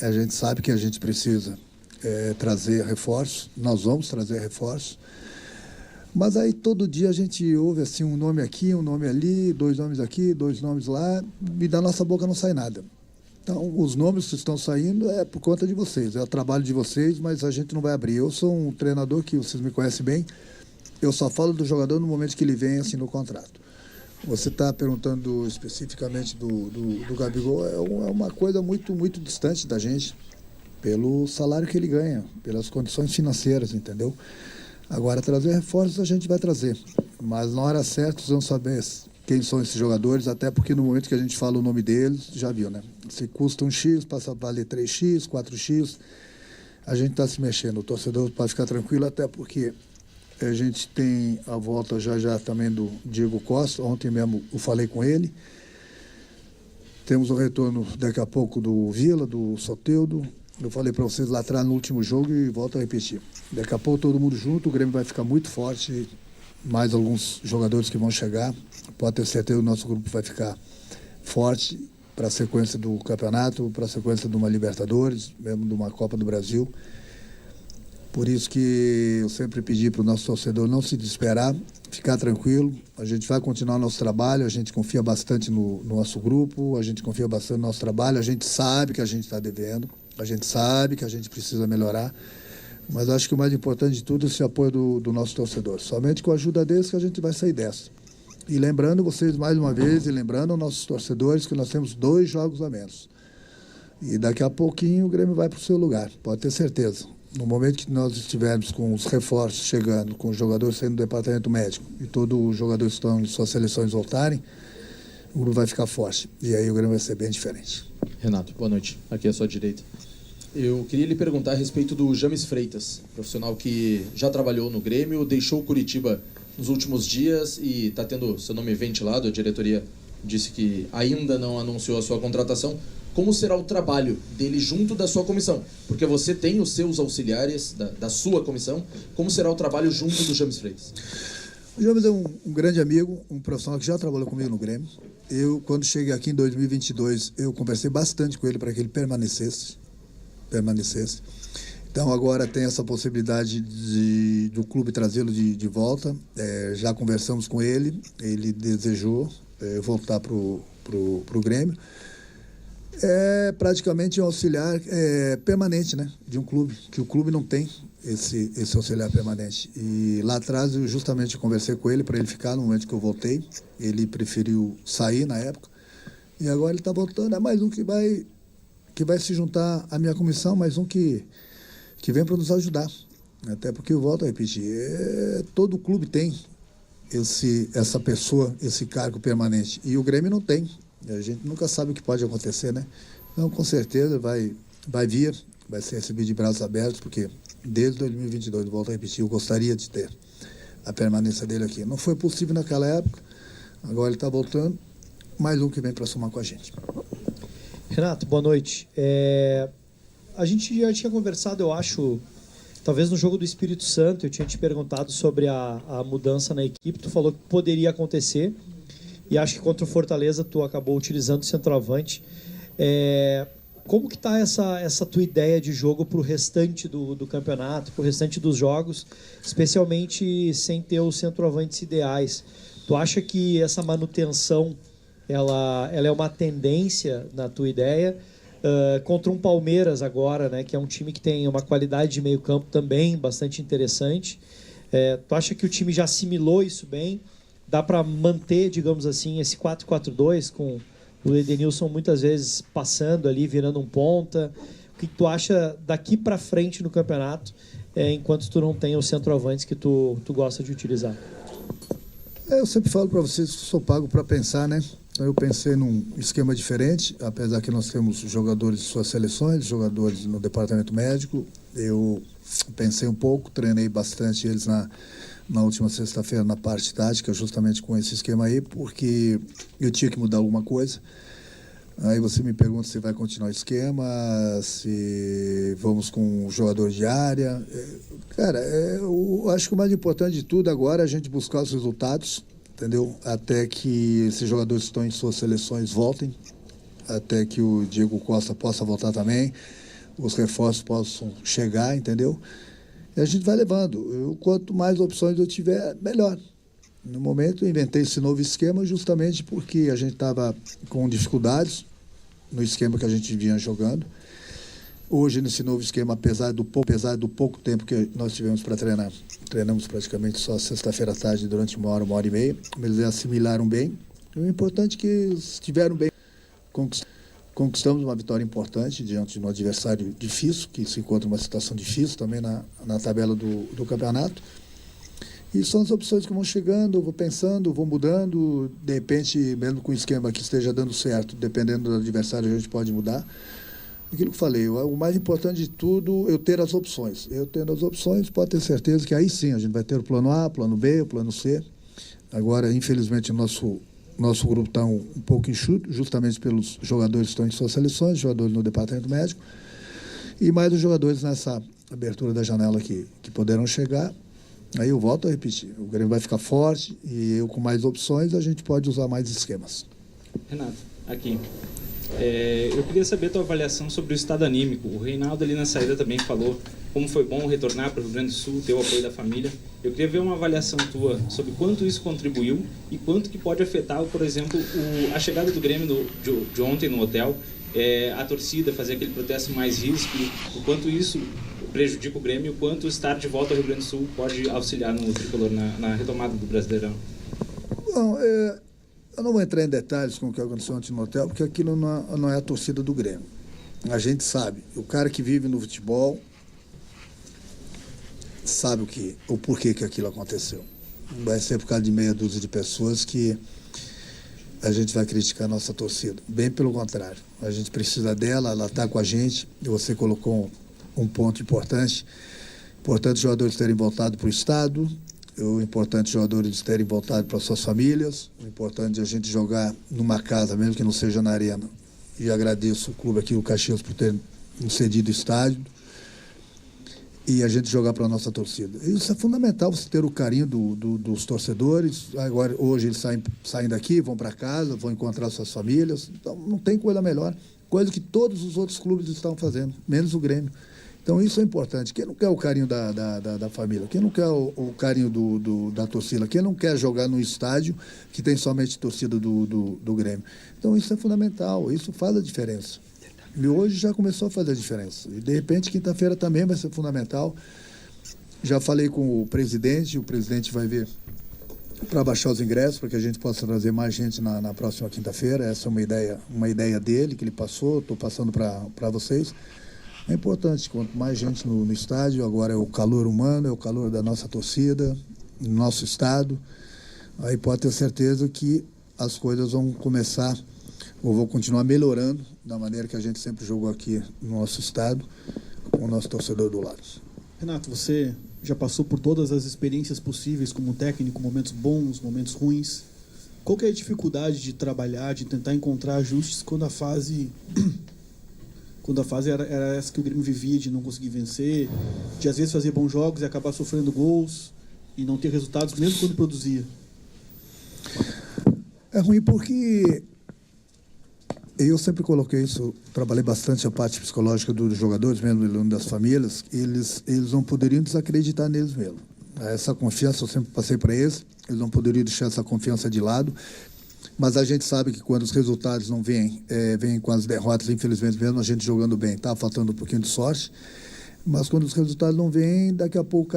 A gente sabe que a gente precisa trazer reforços, nós vamos trazer reforços, mas aí todo dia a gente ouve assim um nome aqui, um nome ali, dois nomes aqui, dois nomes lá, e da nossa boca não sai nada. Então, os nomes que estão saindo é por conta de vocês, é o trabalho de vocês, mas a gente não vai abrir. Eu sou um treinador que vocês me conhecem bem, eu só falo do jogador no momento que ele vem assim no contrato. Você está perguntando especificamente do Gabigol, é uma coisa muito distante da gente, pelo salário que ele ganha, pelas condições financeiras, entendeu? Agora, trazer reforços a gente vai trazer, mas na hora certa vocês vão saber quem são esses jogadores, até porque no momento que a gente fala o nome deles, já viu, né? Se custa um X, passa a valer 3X, 4X, a gente está se mexendo. O torcedor pode ficar tranquilo, até porque a gente tem a volta já também do Diego Costa, ontem mesmo eu falei com ele. Temos o retorno daqui a pouco do Vila, do Soteldo. Eu falei para vocês lá atrás no último jogo e volto a repetir. Daqui a pouco todo mundo junto, o Grêmio vai ficar muito forte, mais alguns jogadores que vão chegar. Pode ter certeza que o nosso grupo vai ficar forte para a sequência do campeonato, para a sequência de uma Libertadores, mesmo de uma Copa do Brasil. Por isso que eu sempre pedi para o nosso torcedor não se desesperar, ficar tranquilo. A gente vai continuar o nosso trabalho, a gente confia bastante no nosso grupo, a gente confia bastante no nosso trabalho, a gente sabe que a gente está devendo, a gente sabe que a gente precisa melhorar, mas acho que o mais importante de tudo é esse apoio do nosso torcedor. Somente com a ajuda deles que a gente vai sair dessa. E lembrando vocês mais uma vez, e lembrando aos nossos torcedores que nós temos 2 jogos a menos. E daqui a pouquinho o Grêmio vai para o seu lugar, pode ter certeza. No momento que nós estivermos com os reforços chegando, com os jogadores saindo do departamento médico e todos os jogadores que estão em suas seleções voltarem, o grupo vai ficar forte. E aí o Grêmio vai ser bem diferente. Renato, boa noite. Aqui é a sua direita. Eu queria lhe perguntar a respeito do James Freitas, profissional que já trabalhou no Grêmio, deixou o Curitiba nos últimos dias e está tendo seu nome ventilado. A diretoria disse que ainda não anunciou a sua contratação. Como será o trabalho dele junto da sua comissão? Porque você tem os seus auxiliares da sua comissão. Como será o trabalho junto do James Freitas? O James é um grande amigo, um profissional que já trabalhou comigo no Grêmio. Eu, quando cheguei aqui em 2022, eu conversei bastante com ele para que ele permanecesse. Então agora tem essa possibilidade do clube trazê-lo de volta. Já conversamos com ele, ele desejou voltar para o Grêmio. É praticamente um auxiliar permanente, né, de um clube, que o clube não tem esse auxiliar permanente. E lá atrás eu justamente conversei com ele para ele ficar no momento que eu voltei. Ele preferiu sair na época. E agora ele está voltando. É mais um que vai se juntar à minha comissão, mais um que vem para nos ajudar. Até porque eu volto a repetir, todo clube tem essa pessoa, esse cargo permanente. E o Grêmio não tem. A gente nunca sabe o que pode acontecer, né? Então, com certeza, vai vir, vai ser recebido de braços abertos, porque desde 2022, volto a repetir, eu gostaria de ter a permanência dele aqui. Não foi possível naquela época, agora ele está voltando, mais um que vem para somar com a gente. Renato, boa noite. A gente já tinha conversado, eu acho, talvez no jogo do Espírito Santo, eu tinha te perguntado sobre a mudança na equipe, tu falou que poderia acontecer, e acho que contra o Fortaleza tu acabou utilizando o centroavante. Como que está essa tua ideia de jogo para o restante do campeonato, para o restante dos jogos, especialmente sem ter os centroavantes ideais? Tu acha que essa manutenção ela é uma tendência na tua ideia? Contra um Palmeiras agora, né, que é um time que tem uma qualidade de meio campo também bastante interessante. Tu acha que o time já assimilou isso bem? Dá para manter, digamos assim, esse 4-4-2 com o Edenilson muitas vezes passando ali, virando um ponta? O que tu acha daqui para frente no campeonato, enquanto tu não tem os centroavantes que tu gosta de utilizar? Eu sempre falo para vocês que sou pago para pensar, né? Eu pensei num esquema diferente, apesar que nós temos jogadores de suas seleções, jogadores no departamento médico. Eu pensei um pouco, treinei bastante eles na última sexta-feira na parte tática, justamente com esse esquema aí, porque eu tinha que mudar alguma coisa. Aí você me pergunta se vai continuar o esquema, se vamos com o jogador de área. Cara, eu acho que o mais importante de tudo agora é a gente buscar os resultados, entendeu? Até que esses jogadores que estão em suas seleções voltem, até que o Diego Costa possa voltar também. os reforços possam chegar, entendeu? E a gente vai levando. Quanto mais opções eu tiver, melhor. No momento, eu inventei esse novo esquema justamente porque a gente estava com dificuldades no esquema que a gente vinha jogando. Hoje, nesse novo esquema, apesar do pouco tempo que nós tivemos para treinar, treinamos praticamente só sexta-feira à tarde, durante uma hora e meia, eles assimilaram bem. E o importante é que estiveram bem. Conquistamos uma vitória importante diante de um adversário difícil, que se encontra numa situação difícil também na tabela do campeonato. E são as opções que vão chegando, eu vou pensando, vou mudando, de repente, mesmo com o esquema que esteja dando certo, dependendo do adversário, a gente pode mudar. Aquilo que eu falei, o mais importante de tudo, eu ter as opções. Eu tendo as opções, pode ter certeza que aí sim, a gente vai ter o plano A, o plano B, o plano C. Agora, infelizmente, o nosso grupo está um pouco enxuto, justamente pelos jogadores que estão em suas seleções, jogadores no departamento médico, e mais os jogadores nessa abertura da janela que poderão chegar. Aí eu volto a repetir, o Grêmio vai ficar forte e eu com mais opções a gente pode usar mais esquemas. Renato, aqui. Eu queria saber a tua avaliação sobre o estado anímico. O Reinaldo ali na saída também falou como foi bom retornar para o Rio Grande do Sul, ter o apoio da família. Eu queria ver uma avaliação tua sobre quanto isso contribuiu e quanto que pode afetar, por exemplo, a chegada do Grêmio de ontem no hotel, a torcida fazer aquele protesto mais ríspido, o quanto isso prejudica o Grêmio, o quanto estar de volta ao Rio Grande do Sul pode auxiliar no tricolor na retomada do Brasileirão. Bom, eu não vou entrar em detalhes com o que aconteceu ontem no hotel, porque aquilo não é a torcida do Grêmio. A gente sabe, o cara que vive no futebol sabe o porquê que aquilo aconteceu. Não vai ser por causa de meia dúzia de pessoas que a gente vai criticar a nossa torcida. Bem pelo contrário. A gente precisa dela, ela está com a gente, e você colocou um ponto importante. Importante os jogadores terem voltado para o estado, o importante os jogadores terem voltado para suas famílias, o importante é a gente jogar numa casa, mesmo que não seja na arena. E agradeço o clube aqui, o Caxias, por ter nos cedido o estádio, e a gente jogar para a nossa torcida. Isso é fundamental, você ter o carinho dos torcedores. Agora, hoje eles saem daqui, vão para casa, vão encontrar suas famílias. Então, não tem coisa melhor, coisa que todos os outros clubes estão fazendo, menos o Grêmio. Então, isso é importante. Quem não quer o carinho da família? Quem não quer o carinho da torcida? Quem não quer jogar num estádio que tem somente torcida do Grêmio? Então, isso é fundamental. Isso faz a diferença. E hoje já começou a fazer a diferença. E, de repente, quinta-feira também vai ser fundamental. Já falei com o presidente vai ver para baixar os ingressos, para que a gente possa trazer mais gente na próxima quinta-feira. Essa é uma ideia dele, que ele passou, estou passando para vocês. É importante, quanto mais gente no estádio, agora é o calor humano, é o calor da nossa torcida, no nosso estado. Aí pode ter certeza que as coisas vão começar, ou vão continuar melhorando, da maneira que a gente sempre jogou aqui no nosso estado, com o nosso torcedor do lado. Renato, você já passou por todas as experiências possíveis como técnico, momentos bons, momentos ruins. Qual que é a dificuldade de trabalhar, de tentar encontrar ajustes quando a fase era essa que o Grêmio vivia, de não conseguir vencer, de às vezes fazer bons jogos e acabar sofrendo gols e não ter resultados, mesmo quando produzia? É ruim porque eu sempre coloquei isso, trabalhei bastante a parte psicológica dos jogadores, mesmo das famílias, eles não poderiam desacreditar neles mesmo. Essa confiança eu sempre passei para eles não poderiam deixar essa confiança de lado. Mas a gente sabe que quando os resultados não vêm, vêm com as derrotas, infelizmente, mesmo a gente jogando bem, tá faltando um pouquinho de sorte. Mas quando os resultados não vêm, daqui a pouco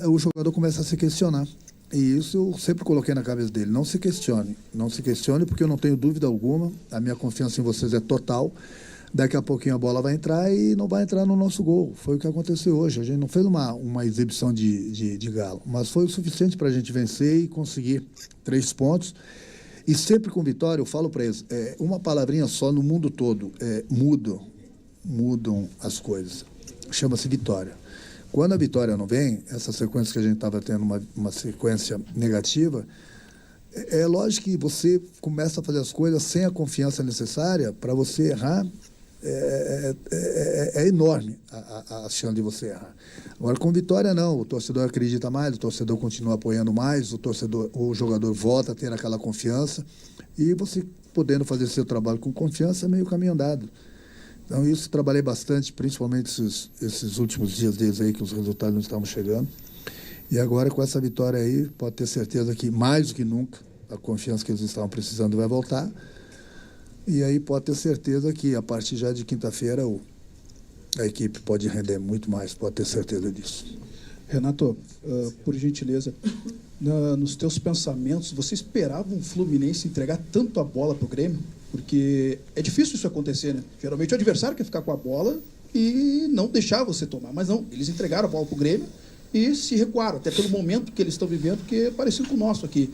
o jogador começa a se questionar. E isso eu sempre coloquei na cabeça dele. Não se questione, porque eu não tenho dúvida alguma. A minha confiança em vocês é total. Daqui a pouquinho a bola vai entrar e não vai entrar no nosso gol. Foi o que aconteceu hoje. A gente não fez uma exibição de galo, mas foi o suficiente para a gente vencer e conseguir 3 pontos. E sempre com vitória, eu falo para eles, uma palavrinha só no mundo todo, mudam as coisas. Chama-se vitória. Quando a vitória não vem, essa sequência que a gente estava tendo, uma sequência negativa, é lógico que você começa a fazer as coisas sem a confiança necessária para você errar. É enorme a chance de você errar. Agora, com vitória, não. O torcedor acredita mais, o torcedor continua apoiando mais, o jogador volta a ter aquela confiança. E você, podendo fazer seu trabalho com confiança, é meio caminho andado. Então, isso trabalhei bastante, principalmente esses últimos dias deles aí, que os resultados não estavam chegando. E agora, com essa vitória aí, pode ter certeza que, mais do que nunca, a confiança que eles estavam precisando vai voltar. E aí pode ter certeza que, a partir já de quinta-feira, a equipe pode render muito mais, pode ter certeza disso. Renato, por gentileza, nos teus pensamentos, você esperava um Fluminense entregar tanto a bola para o Grêmio? Porque é difícil isso acontecer, né? Geralmente o adversário quer ficar com a bola e não deixar você tomar. Mas não, eles entregaram a bola para o Grêmio e se recuaram, até pelo momento que eles estão vivendo, que é parecido com o nosso aqui.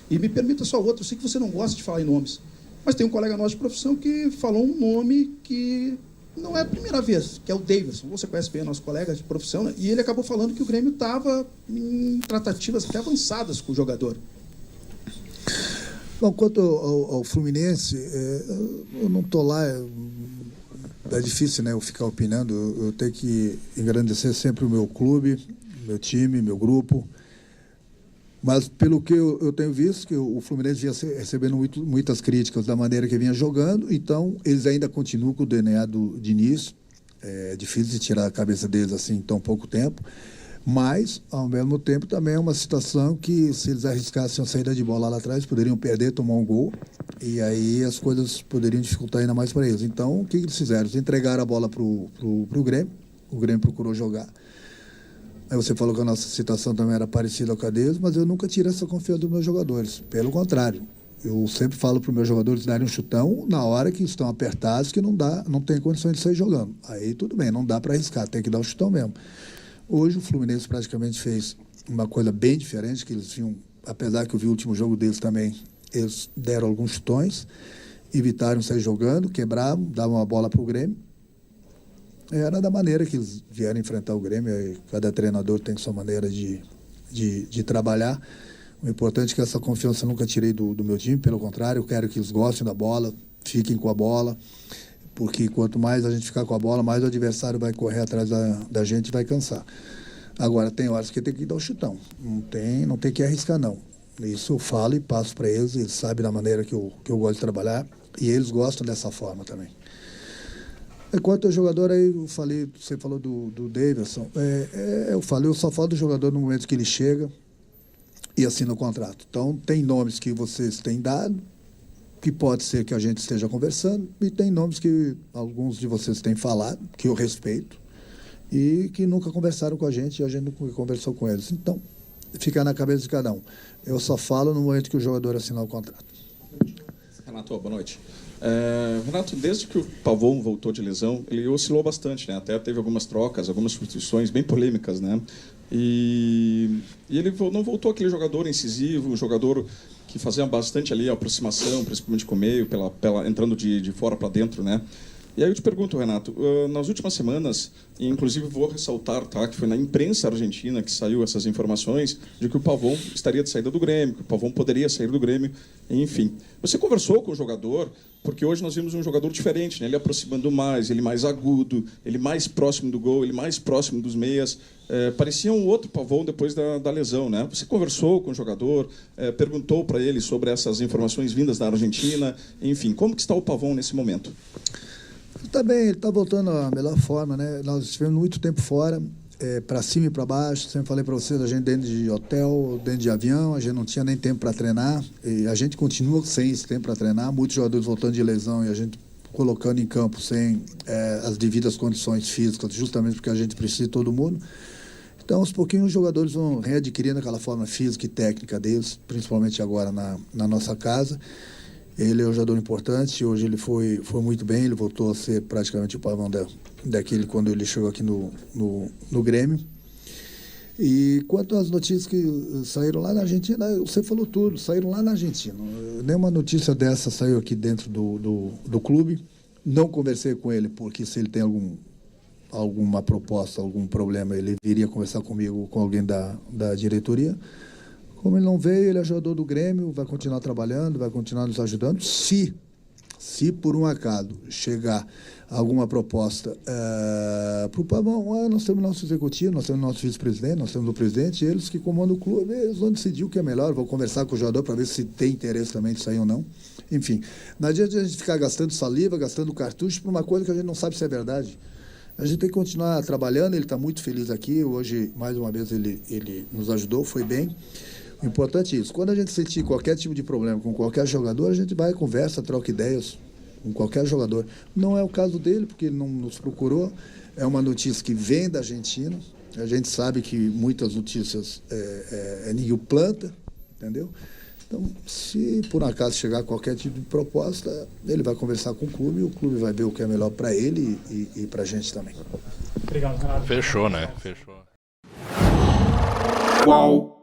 E me permita só outra, eu sei que você não gosta de falar em nomes, mas tem um colega nosso de profissão que falou um nome que não é a primeira vez, que é o Davidson. Você conhece bem o nosso colega de profissão, né? E ele acabou falando que o Grêmio estava em tratativas até avançadas com o jogador. Bom, quanto ao Fluminense, eu não estou lá, é difícil, né, eu ficar opinando, eu tenho que engrandecer sempre o meu clube, meu time, meu grupo, mas pelo que eu tenho visto, que o Fluminense vinha recebendo muitas críticas da maneira que vinha jogando, então eles ainda continuam com o DNA do Diniz, é difícil de tirar a cabeça deles assim em tão pouco tempo, mas, ao mesmo tempo, também é uma situação que, se eles arriscassem a saída de bola lá atrás, poderiam perder, tomar um gol, e aí as coisas poderiam dificultar ainda mais para eles. Então, o que eles fizeram? Eles entregaram a bola para o Grêmio, o Grêmio procurou jogar. Aí você falou que a nossa situação também era parecida com a deles, mas eu nunca tirei essa confiança dos meus jogadores. Pelo contrário, eu sempre falo para os meus jogadores darem um chutão na hora que estão apertados, que não tem condições de sair jogando. Aí tudo bem, não dá para arriscar, tem que dar um chutão mesmo. Hoje o Fluminense praticamente fez uma coisa bem diferente, que eles tinham, apesar que eu vi o último jogo deles também, eles deram alguns chutões, evitaram sair jogando, quebravam, davam a bola para o Grêmio. Era da maneira que eles vieram enfrentar o Grêmio, e cada treinador tem sua maneira de trabalhar. O importante é que essa confiança eu nunca tirei do meu time, pelo contrário, eu quero que eles gostem da bola, fiquem com a bola, porque quanto mais a gente ficar com a bola, mais o adversário vai correr atrás da gente e vai cansar. Agora, tem horas que tem que dar o chutão, não tem que arriscar, não. Isso eu falo e passo para eles sabem da maneira que eu gosto de trabalhar, e eles gostam dessa forma também. Quanto ao jogador, aí você falou do Davidson, eu só falo do jogador no momento que ele chega e assina o contrato. Então, tem nomes que vocês têm dado, que pode ser que a gente esteja conversando, e tem nomes que alguns de vocês têm falado, que eu respeito, e que nunca conversaram com a gente, e a gente nunca conversou com eles. Então, fica na cabeça de cada um. Eu só falo no momento que o jogador assinar o contrato. Renato, boa noite. Renato, desde que o Pavon voltou de lesão, ele oscilou bastante, né? Até teve algumas trocas, algumas substituições bem polêmicas, né? E ele não voltou aquele jogador incisivo, um jogador que fazia bastante ali a aproximação, principalmente com o meio, entrando de fora para dentro, né? E aí eu te pergunto, Renato, nas últimas semanas, e inclusive vou ressaltar, tá, que foi na imprensa argentina que saiu essas informações de que o Pavon estaria de saída do Grêmio, que o Pavon poderia sair do Grêmio, enfim. Você conversou com o jogador, porque hoje nós vimos um jogador diferente, né? Ele aproximando mais, ele mais agudo, ele mais próximo do gol, ele mais próximo dos meias. Parecia um outro Pavon depois da lesão, né? Você conversou com o jogador, perguntou para ele sobre essas informações vindas da Argentina, enfim, como que está o Pavon nesse momento? Está bem, ele está voltando à melhor forma, né? Nós estivemos muito tempo fora, para cima e para baixo. Sempre falei para vocês, a gente dentro de hotel, dentro de avião, a gente não tinha nem tempo para treinar. E a gente continua sem esse tempo para treinar. Muitos jogadores voltando de lesão e a gente colocando em campo sem as devidas condições físicas, justamente porque a gente precisa de todo mundo. Então, aos pouquinhos, os jogadores vão readquirindo aquela forma física e técnica deles, principalmente agora na nossa casa. Ele é um jogador importante, hoje ele foi muito bem, ele voltou a ser praticamente o Pavão daquele quando ele chegou aqui no Grêmio. E quanto às notícias que saíram lá na Argentina, você falou tudo, saíram lá na Argentina. Nenhuma notícia dessa saiu aqui dentro do clube. Não conversei com ele, porque se ele tem alguma proposta, algum problema, ele viria conversar comigo, com alguém da diretoria. Como ele não veio, ele é jogador do Grêmio, vai continuar trabalhando, vai continuar nos ajudando. Se por um acaso chegar alguma proposta para o Pavão, nós temos nosso executivo, nós temos nosso vice-presidente, nós temos o presidente, eles que comandam o clube, eles vão decidir o que é melhor, vou conversar com o jogador para ver se tem interesse também de sair ou não. Enfim, não adianta a gente ficar gastando saliva, gastando cartucho por uma coisa que a gente não sabe se é verdade. A gente tem que continuar trabalhando, ele está muito feliz aqui, hoje, mais uma vez, ele nos ajudou, foi bem. O importante é isso, quando a gente sentir qualquer tipo de problema com qualquer jogador, a gente vai, conversa, troca ideias com qualquer jogador. Não é o caso dele, porque ele não nos procurou, é uma notícia que vem da Argentina, a gente sabe que muitas notícias ninguém planta, entendeu? Então, se por acaso chegar qualquer tipo de proposta, ele vai conversar com o clube vai ver o que é melhor para ele e para a gente também. Obrigado, Renato. Fechou, né? Fechou. Qual?